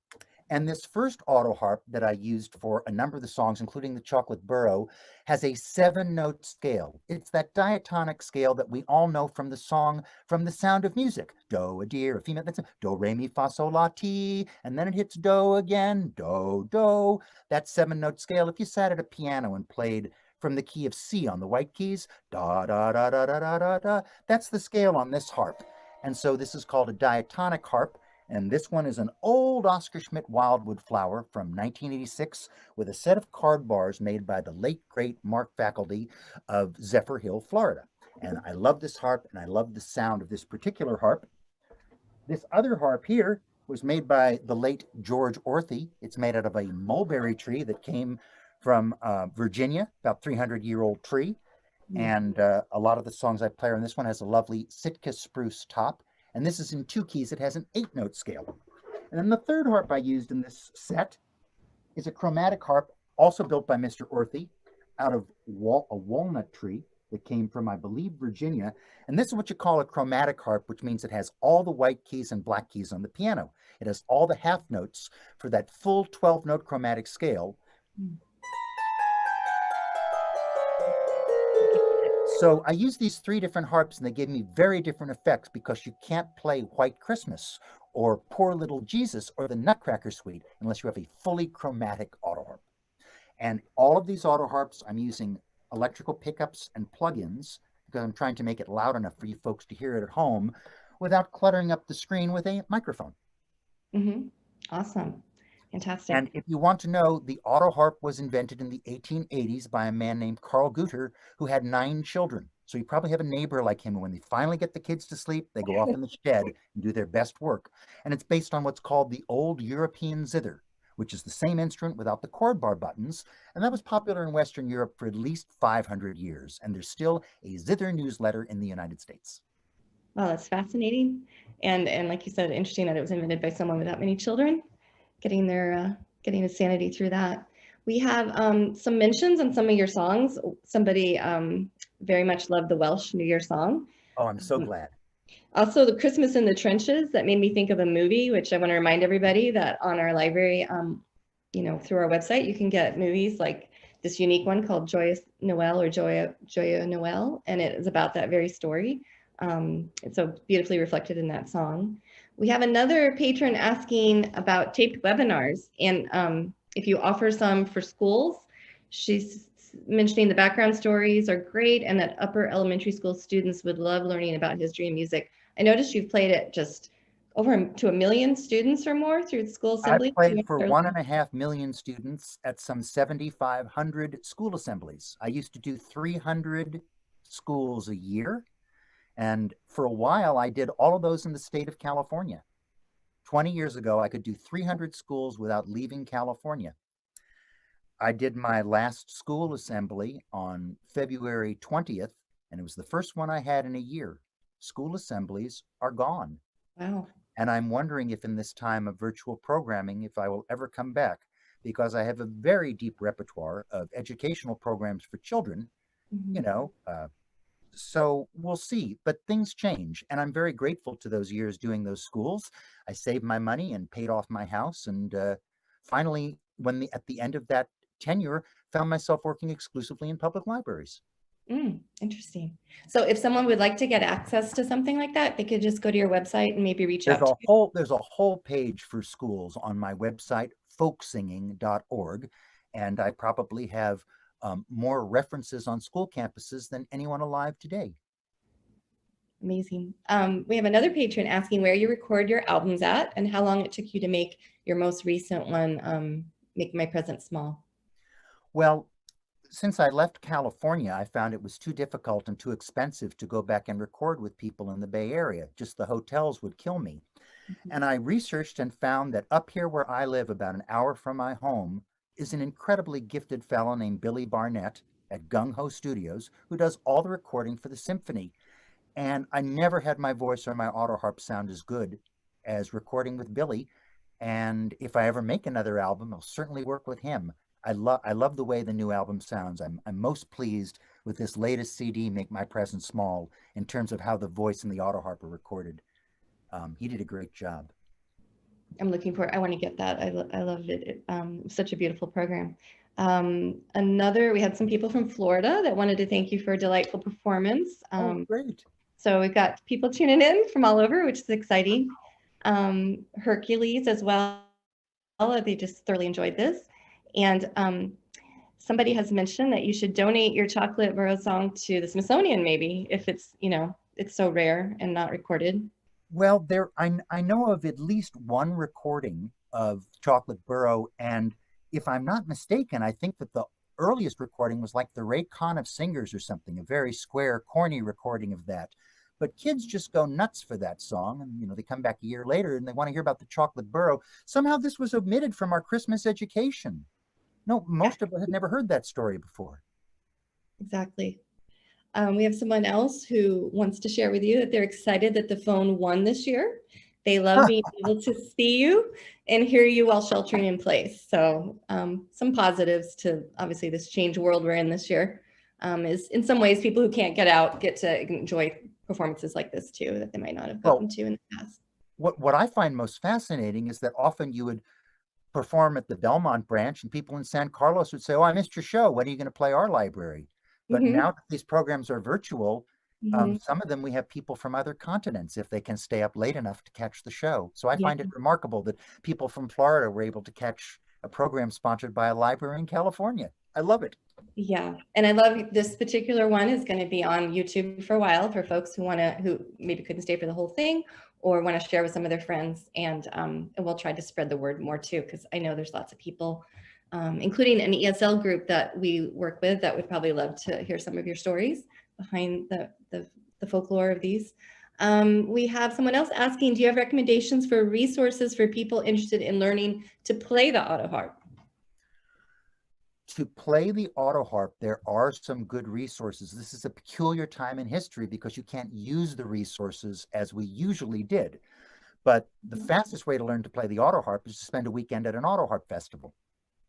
And this first auto harp that I used for a number of the songs, including the Chocolate Burrow, has a 7-note scale. It's that diatonic scale that we all know from the song From the Sound of Music. Do, a deer, a female, that's do, re, mi, fa, sol, la, ti, and then it hits do again, do, do. That 7-note scale, if you sat at a piano and played from the key of C on the white keys, da, da, da, da, da, da, da, da, that's the scale on this harp. And so this is called a diatonic harp. And this one is an old Oscar Schmidt Wildwood flower from 1986 with a set of card bars made by the late, great Mark Faculty of Zephyr Hill, Florida. And I love this harp, and I love the sound of this particular harp. This other harp here was made by the late George Orthy. It's made out of a mulberry tree that came from Virginia, about 300-year-old tree. And a lot of the songs I play on this one has a lovely Sitka spruce top. And this is in 2 keys. It has an 8-note scale. And then the third harp I used in this set is a chromatic harp, also built by Mr. Orthy, out of a walnut tree. that came from, I believe, Virginia. And this is what you call a chromatic harp, which means it has all the white keys and black keys on the piano. It has all the half notes for that full 12-note chromatic scale. So I used these 3 different harps, and they gave me very different effects because you can't play White Christmas or Poor Little Jesus or the Nutcracker Suite unless you have a fully chromatic auto harp. And all of these auto harps, I'm using electrical pickups and plugins because I'm trying to make it loud enough for you folks to hear it at home without cluttering up the screen with a microphone. Awesome. Fantastic. And if you want to know, the auto harp was invented in the 1880s by a man named Carl Guter, who had 9 children. So you probably have a neighbor like him, and when they finally get the kids to sleep, they go off in the shed and do their best work. And it's based on what's called the Old European zither, which is the same instrument without the chord bar buttons. And that was popular in Western Europe for at least 500 years. And there's still a zither newsletter in the United States. Wow, that's fascinating. And like you said, interesting that it was invented by someone without many children, getting his sanity through that. We have some mentions on some of your songs. Somebody very much loved the Welsh New Year song. Oh, I'm so glad. Also, the Christmas in the Trenches, that made me think of a movie, which I want to remind everybody that on our library, through our website, you can get movies like this unique one called Joyous Noel or Joya Noel, and it is about that very story. It's so beautifully reflected in that song. We have another patron asking about taped webinars, and if you offer some for schools. She's mentioning the background stories are great and that upper elementary school students would love learning about history and music. I noticed you've played it just over to 1 million students or more through school assemblies. I played for 1.5 million students at some 7,500 school assemblies. I used to do 300 schools a year. And for a while, I did all of those in the state of California. 20 years ago, I could do 300 schools without leaving California. I did my last school assembly on February 20th, and it was the first one I had in a year. School assemblies are gone. Wow. And I'm wondering if in this time of virtual programming, if I will ever come back, because I have a very deep repertoire of educational programs for children, so we'll see, but things change. And I'm very grateful to those years doing those schools. I saved my money and paid off my house. And finally, at the end of that tenure, found myself working exclusively in public libraries. Interesting. So if someone would like to get access to something like that, they could just go to your website and maybe reach out. There's a whole page for schools on my website, folksinging.org. And I probably have more references on school campuses than anyone alive today. Amazing. We have another patron asking where you record your albums at and how long it took you to make your most recent one, Make My Present Small. Well, since I left California, I found it was too difficult and too expensive to go back and record with people in the Bay Area. Just the hotels would kill me. And I researched and found that up here where I live, about an hour from my home, is an incredibly gifted fellow named Billy Barnett at Gung Ho Studios, who does all the recording for the symphony. And I never had my voice or my auto harp sound as good as recording with Billy. And if I ever make another album, I'll certainly work with him. I love the way the new album sounds. I'm most pleased with this latest CD, Make My Present Small, in terms of how the voice and the auto harp are recorded. He did a great job. I'm looking for it. I want to get that. I loved it. Such a beautiful program. We had some people from Florida that wanted to thank you for a delightful performance. Great. So we've got people tuning in from all over, which is exciting. Hercules as well. They just thoroughly enjoyed this. And somebody has mentioned that you should donate your Chocolate Burrow song to the Smithsonian, maybe, if it's, it's so rare and not recorded. Well, I know of at least one recording of Chocolate Burrow, and if I'm not mistaken, I think that the earliest recording was like the Ray Khan of Singers or something, a very square, corny recording of that. But kids just go nuts for that song, and they come back a year later and they want to hear about the Chocolate Burrow. Somehow this was omitted from our Christmas education. No, most of us had never heard that story before. Exactly. We have someone else who wants to share with you that they're excited that the phone won this year. They love being able to see you and hear you while sheltering in place. So some positives to obviously this changed world we're in this year. is in some ways people who can't get out get to enjoy performances like this too, that they might not have gotten to in the past. What I find most fascinating is that often you would perform at the Belmont branch and people in San Carlos would say, oh, I missed your show. When are you going to play our library? But now that these programs are virtual, some of them we have people from other continents if they can stay up late enough to catch the show. So I find it remarkable that people from Florida were able to catch a program sponsored by a library in California. I love it. Yeah, and I love this particular one is going to be on YouTube for a while for folks who maybe couldn't stay for the whole thing or want to share with some of their friends. And we'll try to spread the word more too, because I know there's lots of people, including an ESL group that we work with, that would probably love to hear some of your stories behind the folklore of these. We have someone else asking, do you have recommendations for resources for people interested in learning to play the auto harp? To play the auto harp, there are some good resources. This is a peculiar time in history because you can't use the resources as we usually did. But the fastest way to learn to play the auto harp is to spend a weekend at an auto harp festival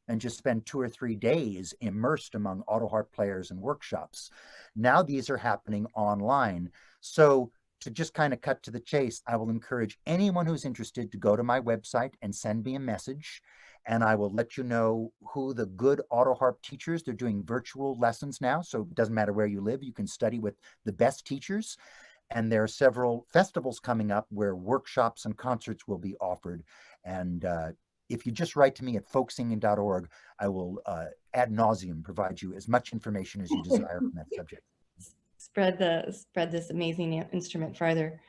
and just spend 2 or 3 days immersed among auto harp players and workshops. Now these are happening online. So to just kind of cut to the chase, I will encourage anyone who's interested to go to my website and send me a message, and I will let you know who the good auto harp teachers. They're doing virtual lessons now, so it doesn't matter where you live, you can study with the best teachers. And there are several festivals coming up where workshops and concerts will be offered. And if you just write to me at folksinging.org, I will ad nauseum provide you as much information as you desire on that subject. Spread this amazing instrument farther.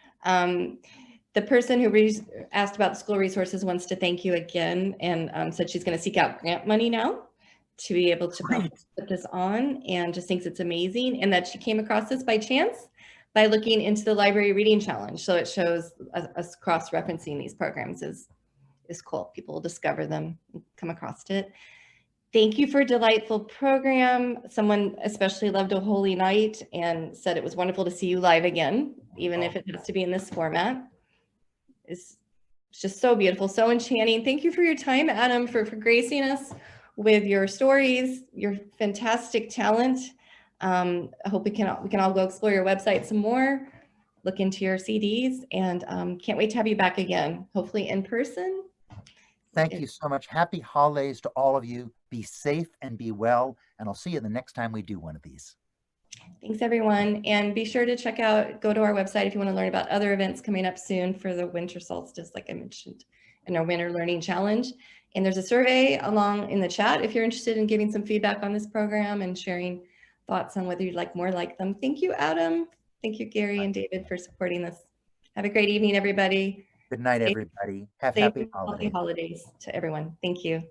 The person who asked about the school resources wants to thank you again and said she's going to seek out grant money now to be able to put this on, and just thinks it's amazing, and that she came across this by chance by looking into the library reading challenge. So it shows us cross-referencing these programs is cool. People will discover them and come across it. Thank you for a delightful program. Someone especially loved A Holy Night and said it was wonderful to see you live again, even if it has to be in this format. It's just so beautiful, so enchanting. Thank you for your time, Adam, for gracing us with your stories, your fantastic talent. I hope we can all go explore your website some more, look into your CDs, and can't wait to have you back again, hopefully in person. Thank you so much. Happy holidays to all of you. Be safe and be well, and I'll see you the next time we do one of these. Thanks, everyone. And be sure to go to our website if you want to learn about other events coming up soon for the Winter Solstice, like I mentioned, in our Winter Learning Challenge. And there's a survey along in the chat if you're interested in giving some feedback on this program and sharing thoughts on whether you'd like more like them. Thank you, Adam. Thank you, Gary and David, for supporting this. Have a great evening, everybody. Good night, everybody. Have happy holidays. Happy holidays to everyone. Thank you.